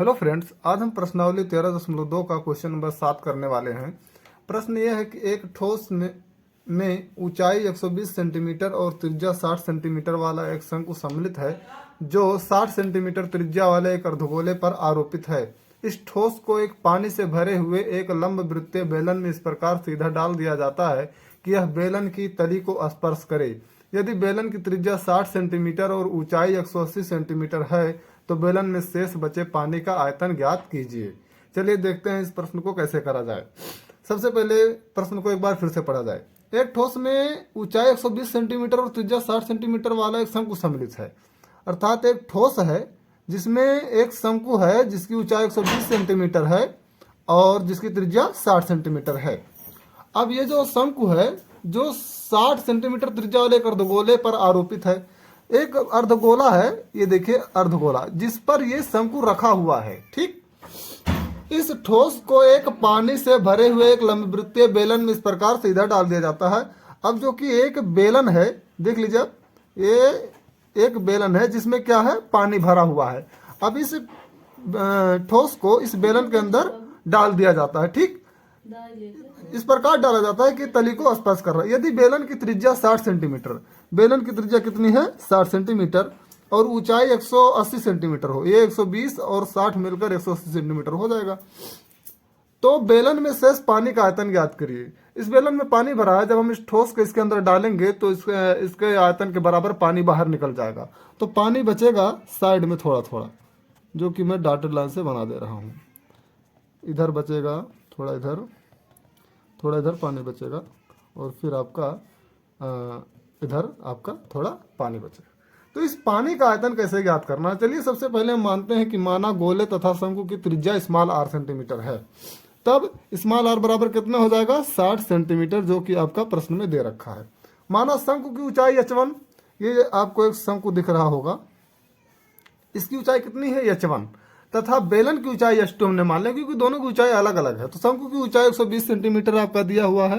Hello friends, आज हम प्रश्नावली 13.2 का क्वेश्चन नंबर 7 करने वाले हैं। प्रश्न यह है कि एक ठोस में ऊंचाई 120 सेंटीमीटर और त्रिज्या 60 सेंटीमीटर वाला एक शंकु सम्मिलित है जो 60 सेंटीमीटर त्रिज्या वाले एक अर्धगोले पर आरोपित है। इस ठोस को एक पानी से भरे हुए एक लंब वृत्तीय बेलन में इस प्रकार सीधा डाल दिया जाता है कि यह बेलन की तली को स्पर्श करे। यदि बेलन की त्रिज्या 60 सेंटीमीटर और ऊंचाई 180 सेंटीमीटर है तो बेलन में शेष बचे पानी का आयतन ज्ञात कीजिए। चलिए देखते हैं इस प्रश्न को कैसे करा जाए। सबसे पहले प्रश्न को एक बार फिर से पढ़ा जाए। एक ठोस में ऊंचाई 120 सेंटीमीटर और त्रिज्या 60 सेंटीमीटर वाला एक शंकु सम्मिलित है। अर्थात एक ठोस है जिसमें एक शंकु है जिसकी ऊंचाई 120 सेंटीमीटर है और जिसकी त्रिज्या 60 सेंटीमीटर है। अब ये जो शंकु है जो 60 सेंटीमीटर त्रिज्या वाले एक अर्धगोले पर आरोपित है। एक अर्धगोला है, ये देखिए अर्धगोला, जिस पर ये शंकु रखा हुआ है। ठीक, इस ठोस को एक पानी से भरे हुए एक लंबवृत्तीय बेलन में इस प्रकार सीधा डाल दिया जाता है। अब जो कि एक बेलन है, देख लीजिए, ये एक बेलन है जिसमें क्या है, पानी भरा हुआ है। अब इस ठोस को इस बेलन के अंदर डाल दिया जाता है। ठीक, इस प्रकार डाला जाता है कि तली को स्पर्श कर रहा है। यदि बेलन की त्रिज्या 60 सेंटीमीटर, बेलन की त्रिज्या कितनी है, 60 सेंटीमीटर, और ऊंचाई 180 सेंटीमीटर हो, ये 120 और 60 मिलकर 180 सेंटीमीटर हो जाएगा, तो बेलन में शेष पानी का आयतन ज्ञात करिए। इस बेलन में पानी भरा है, जब हम इस ठोस को इसके अंदर डालेंगे तो इसके आयतन के बराबर पानी बाहर निकल जाएगा। तो पानी बचेगा साइड में थोड़ा थोड़ा, जो कि मैं डॉटेड लाइन से बना दे रहा हूँ। इधर बचेगा थोड़ा, इधर थोड़ा, इधर पानी बचेगा, और फिर आपका इधर आपका थोड़ा पानी बचेगा। तो इस पानी का आयतन कैसे ज्ञात करना? चलिए सबसे पहले हम मानते हैं कि माना गोले तथा शंकु की त्रिज्या स्मॉल r सेंटीमीटर है। तब स्मॉल r बराबर कितना हो जाएगा, 60 सेंटीमीटर, जो कि आपका प्रश्न में दे रखा है। माना शंकु की ऊंचाई h1, ये आपको एक शंकु दिख रहा होगा, इसकी ऊंचाई कितनी है, h1, तथा बेलन की ऊंचाई h2 हमने मान लिया क्योंकि दोनों की ऊंचाई अलग अलग है। तो शंकु की ऊंचाई 120 सेंटीमीटर आपका दिया हुआ है,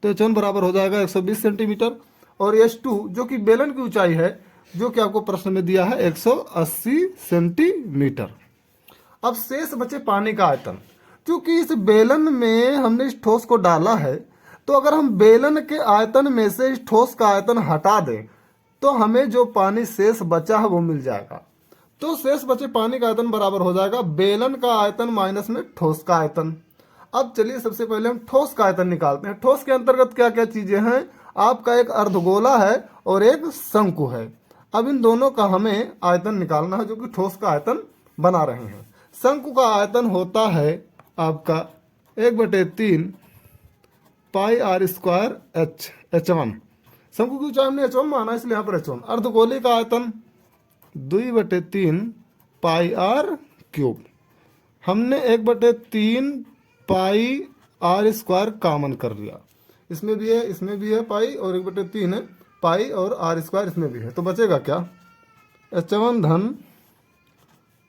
तो h1 बराबर हो जाएगा 120 सेंटीमीटर, और h2 जो कि बेलन की ऊंचाई है, जो कि आपको प्रश्न में दिया है 180 सेंटीमीटर। अब शेष बचे पानी का आयतन। क्योंकि इस बेलन में हमने इस ठोस को डाला है, तो अगर हम बेलन के आयतन में से इस ठोस का आयतन हटा दें तो हमें जो पानी शेष बचा है वो मिल जाएगा। तो शेष बचे पानी का आयतन बराबर हो जाएगा बेलन का आयतन माइनस में ठोस का आयतन। अब चलिए सबसे पहले हम ठोस का आयतन निकालते हैं। ठोस के अंतर्गत क्या क्या चीजें हैं, आपका एक अर्धगोला है और एक शंकु है। अब इन दोनों का हमें आयतन निकालना है, जो कि ठोस का आयतन बना रहे हैं। शंकु का आयतन होता है आपका 1/3 पाई r स्क्वायर h1। शंकु की ऊंचाई हमने h1 माना, इसलिए यहाँ पर h1। अर्धगोले का आयतन 2/3 पाई r क्यूब। हमने 1/3 पाई r स्क्वायर कॉमन कर लिया, इसमें भी है, इसमें भी है पाई, और 1/3 है पाई, और r स्क्वायर इसमें भी है। तो बचेगा क्या, h1 धन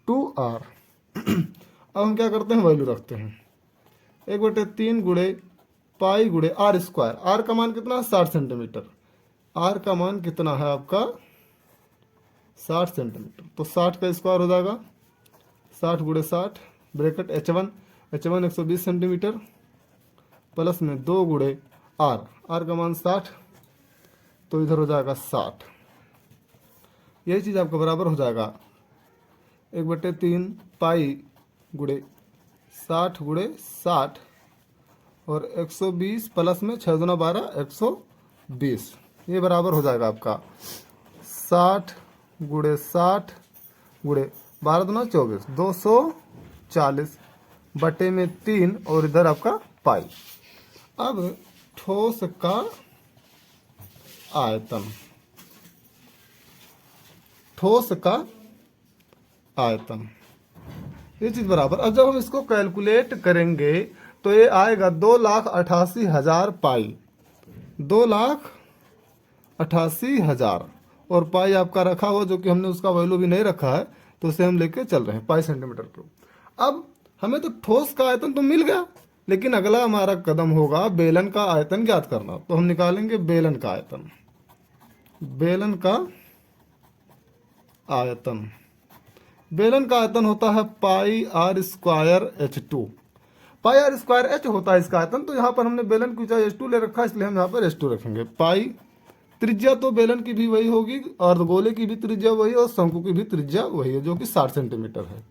2r। अब हम क्या करते हैं, वैल्यू रखते हैं, 1/3 गुणे पाई गुणे r स्क्वायर। r का मान कितना, 60 सेंटीमीटर। r का मान कितना है आपका, 60 सेंटीमीटर, तो 60 का स्क्वायर हो जाएगा, 60 गुणे 60 ब्रैकेट h1 120 सेंटीमीटर, प्लस में 2 गुणे r का मान 60, तो इधर हो जाएगा 60। यही चीज़ आपका बराबर हो जाएगा 1/3 पाई गुणे 60 गुणे 60, और 120 प्लस में 6 दूना 12 120, ये बराबर हो जाएगा आपका 60 गुणे 60 गुणे 12 दूना 24, 240 बटे में 3, और इधर आपका पाई। अब ठोस का आयतन, ठोस का आयतन, ये चीज बराबर। अब जब हम इसको कैलकुलेट करेंगे तो ये आएगा 2,88,000 पाई, 2,88,000, और पाई आपका रखा हुआ, जो कि हमने उसका वैल्यू भी नहीं रखा है, तो उसे हम लेके चल रहे हैं पाई सेंटीमीटर क्यूब। अब हमें तो ठोस का आयतन तो मिल गया, लेकिन अगला हमारा कदम होगा बेलन का आयतन ज्ञात करना। तो हम निकालेंगे बेलन का आयतन, बेलन का आयतन बेलन का आयतन होता है pi R square H2। Pi R square H होता है इसका आयतन। तो यहाँ पर हमने बेलन की ऊंचाई H2 ले रखा है, इसलिए हम यहाँ पर H2 रखेंगे। पाई त्रिज्या तो बेलन की भी वही होगी, अर्धगोले की भी त्रिज्या वही और शंकु की भी त्रिज्या वही है, जो कि 60 सेंटीमीटर है।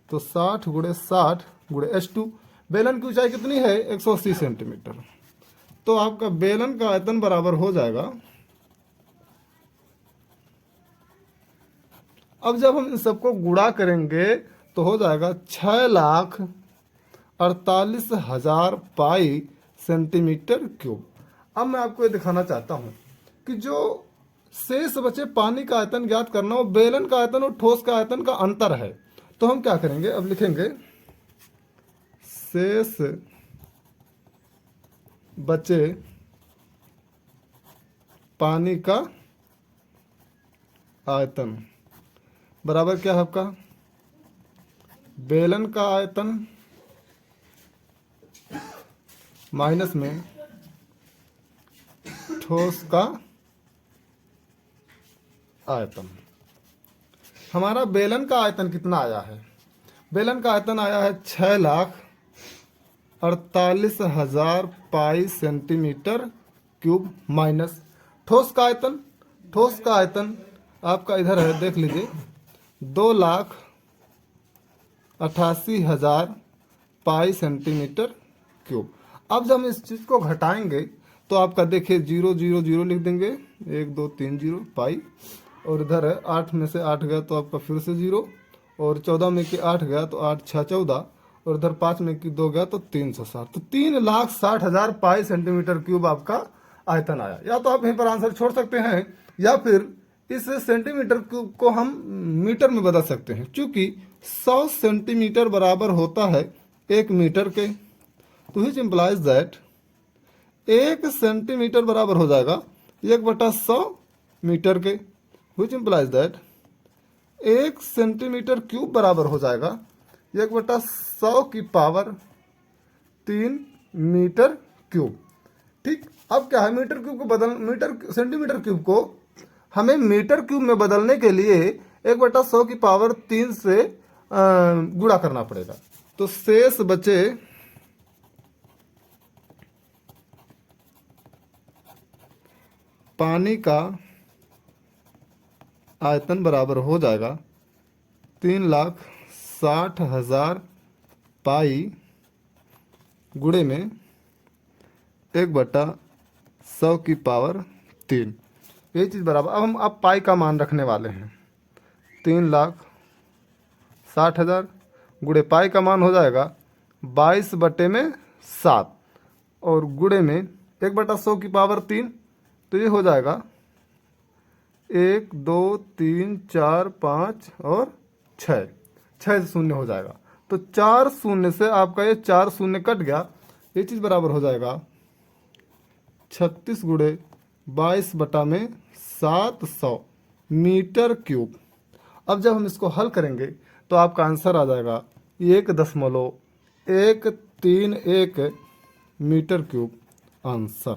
तो 60 गुणे 60 गुणे H2। बेलन की ऊंचाई कितनी है? 180 सेंटीमीटर। तो आपका बेलन का आयतन बराबर हो जाएगा, अब जब हम इन सबको गुणा करेंगे तो हो जाएगा 6,48,000 पाई सेंटीमीटर क्यूब। अब मैं आपको ये दिखाना चाहता हूं कि जो शेष बचे पानी का आयतन ज्ञात करना हो, बेलन का आयतन और ठोस का आयतन का अंतर है। तो हम क्या करेंगे, अब लिखेंगे शेष बचे पानी का आयतन बराबर क्या है आपका, बेलन का आयतन माइनस में ठोस का आयतन। हमारा बेलन का आयतन कितना आया है? बेलन का आयतन आया है 6,48,000 पाई सेंटीमीटर क्यूब माइनस ठोस का आयतन। ठोस का आयतन आपका इधर है, देख लीजिए, 2,88,000 पाई सेंटीमीटर क्यूब। अब जब हम इस चीज को घटाएंगे तो आपका देखिए 0 0 0 लिख देंगे, 1 2 3 0 पाई, और इधर है 8 में से 8 गया तो आपका फिर से 0, और 14 में कि 8 गया तो 8 6 14, और इधर 5 में कि 2 गया तो 360। तो 3,60,000 पाई सेंटीमीटर क्यूब आपका आयतन आया। या तो आप यहीं पर आंसर छोड़ सकते हैं, या फिर इस सेंटीमीटर क्यूब को हम मीटर में बदल सकते हैं, क्योंकि 100 सेंटीमीटर बराबर होता है 1 मीटर के। तो विच इम्प्लाइज दैट 1 सेंटीमीटर बराबर हो जाएगा 1/100 मीटर के। Which implies that 1 centimetre cube बराबर हो जाएगा 1/100 की पावर 3 मीटर क्यूब। ठीक, अब क्या है, मीटर क्यूब को सेंटीमीटर क्यूब को हमें मीटर क्यूब में बदलने के लिए 1/100 की पावर 3 से गुणा करना पड़ेगा। तो शेष बचे पानी का आयतन बराबर हो जाएगा 3,60,000 पाई गुणे में 1/100 की पावर 3। यही चीज़ बराबर। अब हम पाई का मान रखने वाले हैं, 3,60,000 गुणे पाई का मान हो जाएगा 22/7, और गुणे में 1/100 की पावर 3। तो ये हो जाएगा 1 2 3 4 5 और 6 शून्य हो जाएगा। तो 4 शून्य से आपका ये 4 शून्य कट गया, ये चीज़ बराबर हो जाएगा 36 गुणे 22/700 मीटर क्यूब। अब जब हम इसको हल करेंगे तो आपका आंसर आ जाएगा 1.131 मीटर क्यूब आंसर।